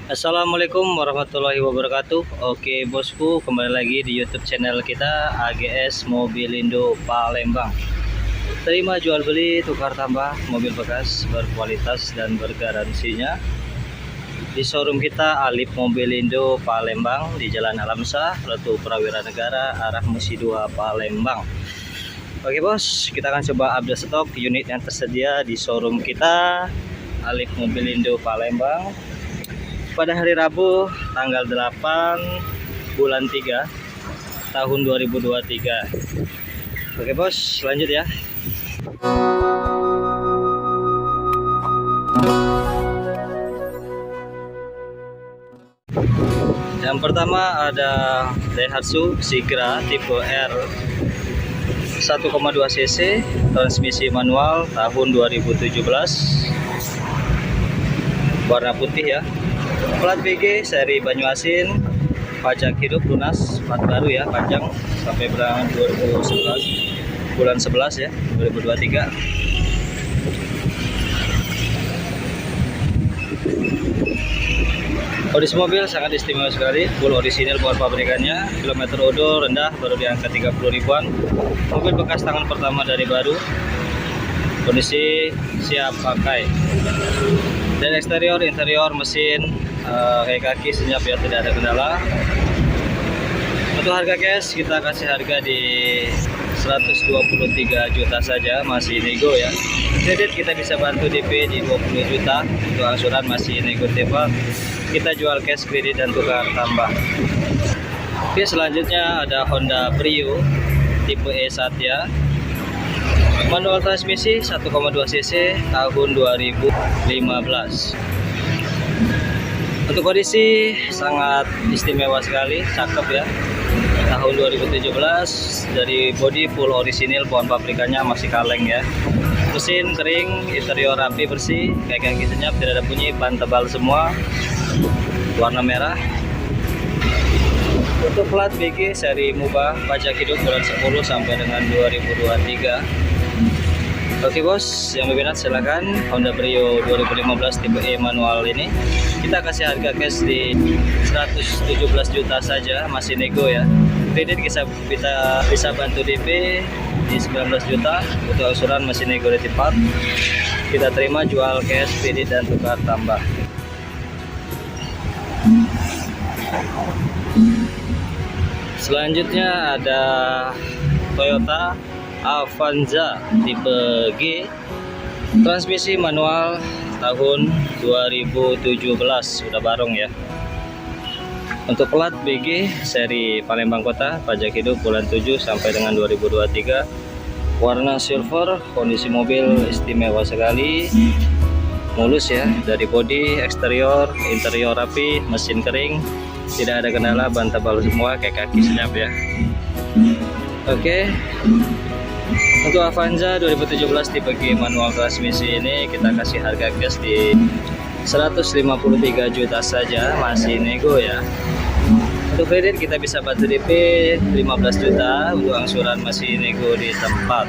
Assalamualaikum warahmatullahi wabarakatuh. Oke bosku, kembali lagi di YouTube channel kita AGS Mobilindo Palembang. Terima jual beli tukar tambah mobil bekas berkualitas dan bergaransinya di showroom kita Alip Mobilindo Palembang di Jalan Alamsah, Letu Prawira Negara, arah Musi 2 Palembang. Oke bos, kita akan coba update stok unit yang tersedia di showroom kita Alip Mobilindo Palembang pada hari Rabu tanggal 8 bulan 3 tahun 2023. Oke bos, lanjut ya. Yang pertama ada Daihatsu Sigra tipe R 1,2 cc, transmisi manual tahun 2017, warna putih ya. Plat BG seri Banyuasin, pajak hidup lunas, plat baru ya, panjang sampai bulan 2011 bulan 11 ya 2023. Kondisi mobil sangat istimewa sekali, full orisinil bawaan pabrikannya, kilometer odol rendah, baru di angka 30 ribuan. Mobil bekas tangan pertama dari baru, kondisi siap pakai. Dan eksterior interior mesin kaki senyap ya, tidak ada kendala. Untuk harga cash kita kasih harga di 123 juta saja, masih nego ya. Kredit kita bisa bantu DP di 20 juta, untuk angsuran masih negosiable. Kita jual cash, kredit dan tukar tambah. Oke, selanjutnya ada Honda Brio tipe E Satya, manual transmisi 1,2 cc tahun 2015. Untuk kondisi sangat istimewa sekali, cakep ya, tahun 2017. Dari body full orisinil, bawaan pabrikannya masih kaleng ya. Mesin kering, interior rapi bersih, kaki senyap, tidak ada bunyi, ban tebal semua, warna merah. Untuk plat BG seri Mubah, pajak hidup bulan 10 sampai dengan 2023. Oke bos, yang berminat silahkan. Honda Brio 2015 tipe E manual ini kita kasih harga cash di 117 juta saja, masih nego ya. Kredit kita bisa bantu DP di 19 juta, untuk angsuran masih nego di tempat. Kita terima jual cash, kredit dan tukar tambah. Selanjutnya ada Toyota Avanza tipe G, transmisi manual tahun 2017, sudah barong ya. Untuk plat BG seri Palembang Kota, pajak hidup bulan 7 sampai dengan 2023, warna silver. Kondisi mobil istimewa sekali, mulus ya, dari bodi, eksterior, interior rapi, mesin kering, tidak ada kendala, ban tebal semua, kaki senyap ya. Oke, untuk Avanza 2017 tipe G manual transmisi ini kita kasih harga cash di 153 juta saja, masih nego ya. Untuk kredit kita bisa bantu DP 15 juta, untuk angsuran masih nego di tempat.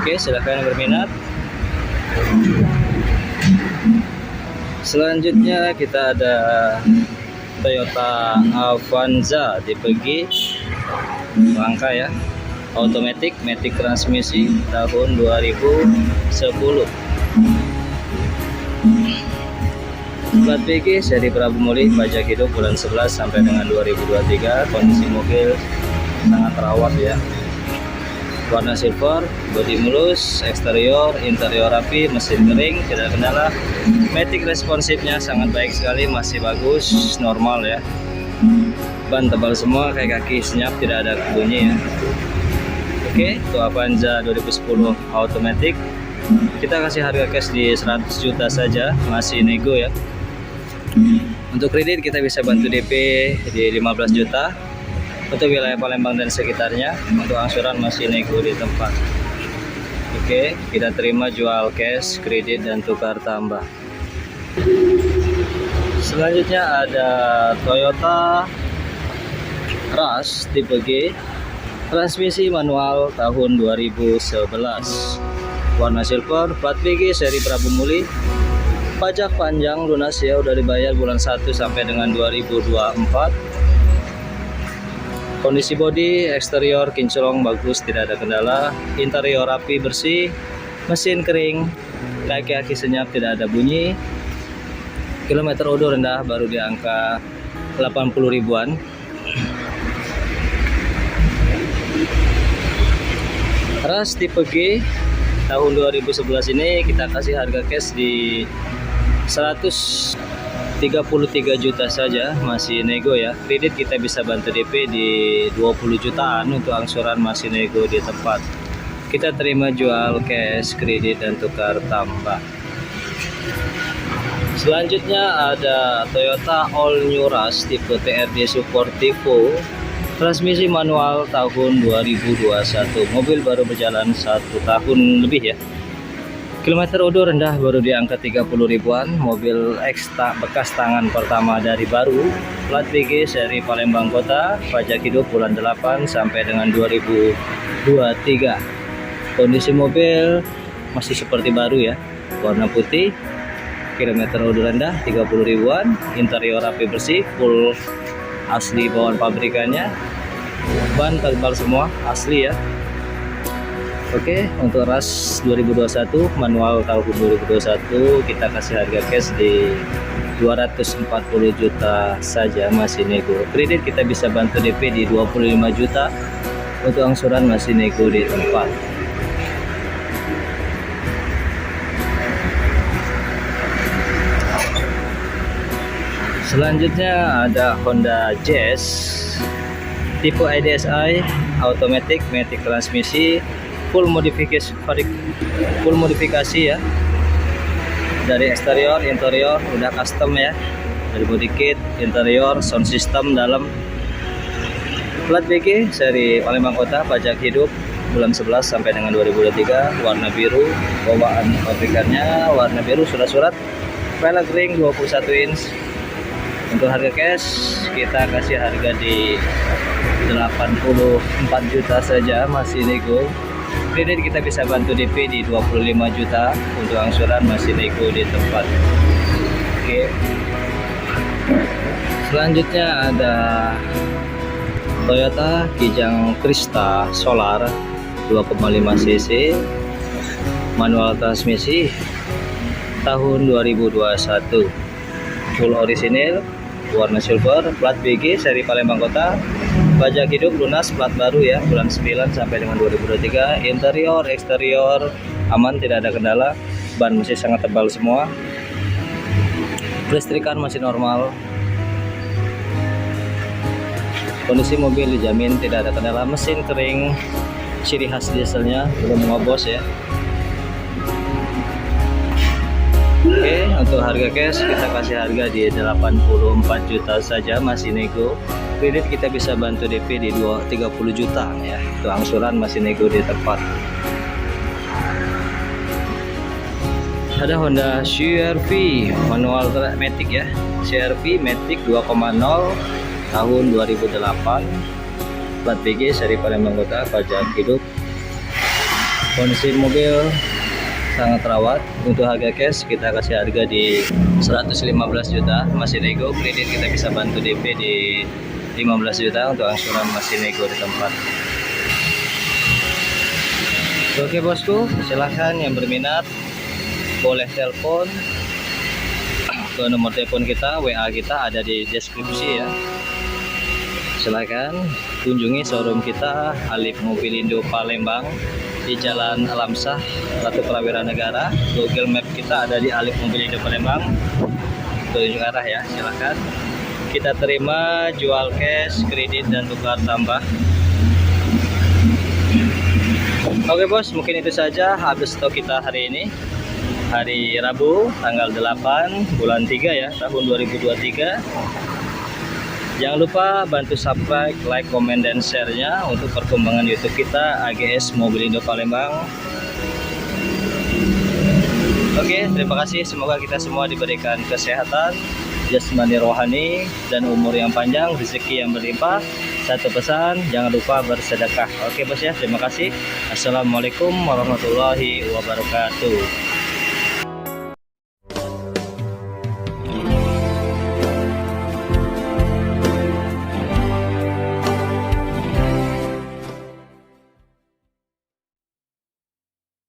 Oke, silahkan yang berminat. Selanjutnya kita ada Toyota Avanza tipe G, langka ya, automatic, matic transmisi tahun 2010. Plat BG seri Prabu Muli, pajak hidup bulan 11 sampai dengan 2023. Kondisi mobil sangat terawat ya, warna silver, bodi mulus, eksterior, interior rapi, mesin kering, tidak kendala. Matic responsifnya sangat baik sekali, masih bagus, normal ya. Ban tebal semua, kaki senyap, tidak ada bunyi ya. Oke, itu Avanza 2010 automatic. Kita kasih harga cash di 100 juta saja, masih nego ya. Untuk kredit kita bisa bantu DP di 15 juta, untuk wilayah Palembang dan sekitarnya. Untuk angsuran masih nego di tempat. Oke, kita terima jual cash, kredit dan tukar tambah. Selanjutnya ada Toyota Rush tipe G, transmisi manual tahun 2011, warna silver, plat BG seri Prabu Muli, Pajak panjang lunas ya, udah dibayar bulan 1 sampai dengan 2024. Kondisi bodi eksterior kinclong bagus, tidak ada kendala. Interior rapi bersih, mesin kering, kaki-kaki senyap, tidak ada bunyi. Kilometer odo rendah, baru di angka 80 ribuan. Ras tipe G tahun 2011 ini kita kasih harga cash di 133 juta saja, masih nego ya. Kredit kita bisa bantu DP di 20 jutaan, untuk angsuran masih nego di tempat. Kita terima jual cash, kredit dan tukar tambah. Selanjutnya ada Toyota All New Rush tipe TRD Sportivo, transmisi manual tahun 2021. Mobil baru berjalan 1 tahun lebih ya. Kilometer odo rendah, baru di angka 30 ribuan. Mobil ekstra bekas tangan pertama dari baru. Plat BG seri Palembang Kota. Pajak hidup bulan 8 sampai dengan 2023. Kondisi mobil masih seperti baru ya. Warna putih. Kilometer odo rendah 30 ribuan. Interior rapi bersih, full asli bawaan pabrikannya. Ban tebal semua, asli ya. Oke, untuk Ras 2021 manual tahun 2021 kita kasih harga cash di 240 juta saja, masih nego. Kredit kita bisa bantu DP di 25 juta. Untuk angsuran masih nego di tempat. Selanjutnya ada Honda Jazz tipe IDSI automatic, matic transmisi, full modifikasi ya. Dari eksterior, interior udah custom ya. Dari body kit, interior, sound system dalam. Plat BG seri Palembang Kota, pajak hidup bulan 11 sampai dengan 2023. Warna biru, bawaan pabrikannya warna biru, surat-surat, velg ring 21 inch. Untuk harga cash kita kasih harga di 84 juta saja, masih nego. Kredit kita bisa bantu DP di 25 juta. Untuk angsuran masih nego di tempat. Oke. Selanjutnya ada Toyota Kijang Krista Solar 2,5 cc manual transmisi tahun 2021. Full orisinil, warna silver, plat BG seri Palembang Kota, pajak hidup lunas, plat baru ya, bulan 9 sampai dengan 2023. Interior, eksterior aman, tidak ada kendala. Ban masih sangat tebal semua. Kelistrikan masih normal. Kondisi mobil dijamin tidak ada kendala. Mesin kering, ciri khas dieselnya belum ngobos ya. Oke, untuk harga cash kita kasih harga di 84 juta saja, masih nego. Kredit kita bisa bantu DP di 30 juta ya. Untuk angsuran masih nego di tempat. Ada Honda CR-V manual matic ya. CR-V matic 2.0 tahun 2008. Plat BG seri Palembang Kota, pajak hidup. Kondisi mobil sangat rawat. Untuk harga cash kita kasih harga di 115 juta, masih nego. Kredit kita bisa bantu DP di 15 juta. Untuk angsuran masih nego di tempat. Oke bosku, silahkan yang berminat boleh telepon ke nomor telepon kita, WA kita ada di deskripsi ya. Silahkan kunjungi showroom kita Alif Mobilindo Palembang di Jalan Alamsah, Ratu Prawira Negara. Google Map kita ada di Alif Mobilindo Palembang, tunjuk arah ya. Silahkan, kita terima jual cash, kredit dan tukar tambah. Oke bos, mungkin itu saja habis stok kita hari ini, hari Rabu tanggal 8 bulan 3 ya, tahun 2023. Jangan lupa bantu subscribe, like, komen, dan share-nya untuk perkembangan YouTube kita AGS Mobilindo Palembang. Oke, terima kasih. Semoga kita semua diberikan kesehatan, jasmani rohani, dan umur yang panjang, rezeki yang berlimpah. Satu pesan, jangan lupa bersedekah. Oke bos ya, terima kasih. Assalamualaikum warahmatullahi wabarakatuh.